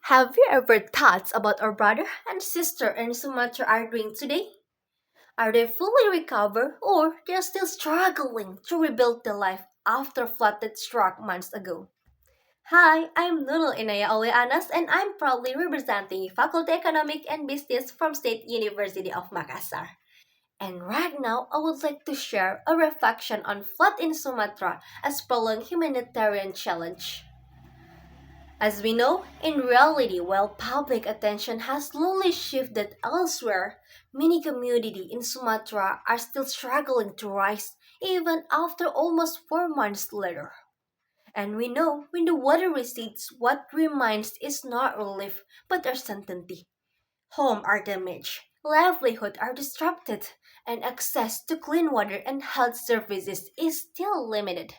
Have you ever thought about our brother and sister in Sumatra are doing today? Are they fully recovered or they're still struggling to rebuild their life after flood that struck months ago? Hi, I'm Nurul Inaya Oleanas and I'm proudly representing Faculty Economic and Business from State University of Makassar. And right now, I would like to share a reflection on flood in Sumatra as prolonged humanitarian challenge. As we know, in reality, while public attention has slowly shifted elsewhere, many communities in Sumatra are still struggling to rise even after almost 4 months later. And we know when the water recedes, what remains is not relief but uncertainty. Homes are damaged, livelihood are disrupted, and access to clean water and health services is still limited.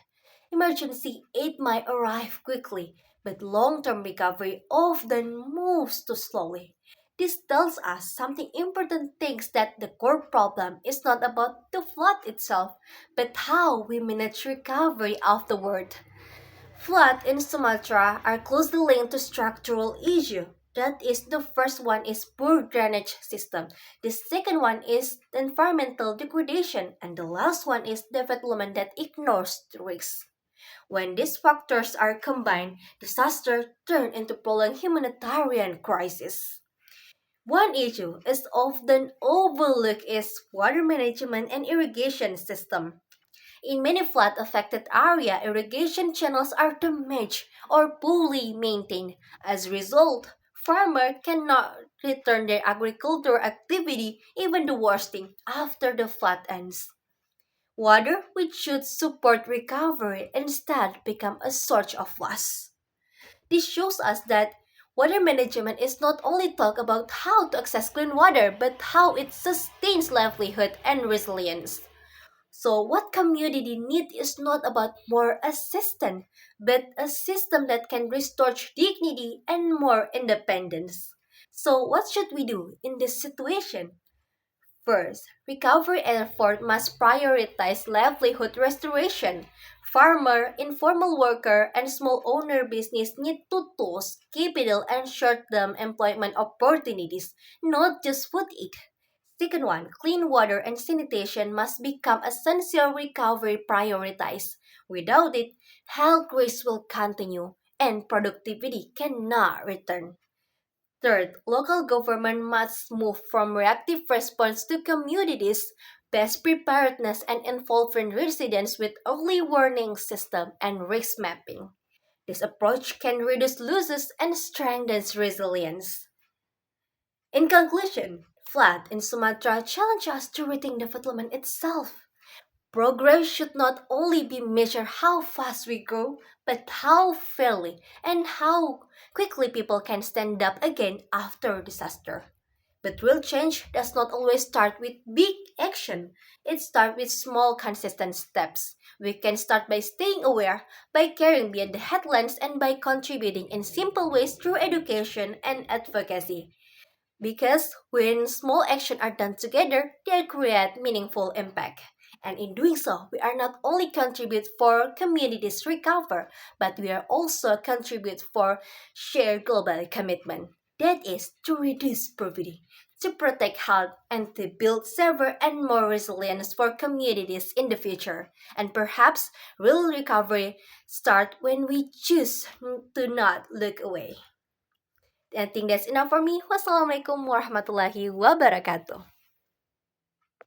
Emergency aid might arrive quickly, but long-term recovery often moves too slowly. This tells us something important things that the core problem is not about the flood itself, but how we manage recovery afterward. Flood in Sumatra are closely linked to structural issue. That is, the first one is poor drainage system. The second one is environmental degradation, and the last one is development that ignores the risks. When these factors are combined, disaster turn into prolonged humanitarian crisis. One issue is often overlooked is water management and irrigation system. In many flood-affected areas, irrigation channels are damaged or poorly maintained. As a result, farmers cannot return their agricultural activity even the worst thing after the flood ends. Water, which should support recovery, instead become a source of loss. This shows us that water management is not only talk about how to access clean water, but how it sustains livelihood and resilience. So, what community need is not about more assistance, but a system that can restore dignity and more independence. So, what should we do in this situation? First, recovery effort must prioritize livelihood restoration. Farmer, informal worker, and small owner business need to tools, capital, and short-term employment opportunities, not just food aid. Second one, clean water and sanitation must become essential recovery prioritized. Without it, health risks will continue and productivity cannot return. Third, local government must move from reactive response to communities, best preparedness and involving residents with early warning system and risk mapping. This approach can reduce losses and strengthens resilience. In conclusion, flood in Sumatra challenge us to rethink development itself. Progress should not only be measured how fast we grow, but how fairly and how quickly people can stand up again after disaster. But real change does not always start with big action. It starts with small, consistent steps. We can start by staying aware, by caring beyond the headlines, and by contributing in simple ways through education and advocacy. Because when small actions are done together, they create meaningful impact. And in doing so, we are not only contribute for communities recover, but we are also contribute for shared global commitment. That is to reduce poverty, to protect health, and to build safer and more resilience for communities in the future. And perhaps real recovery start when we choose to not look away. I think that's enough for me. Wassalamualaikum warahmatullahi wabarakatuh.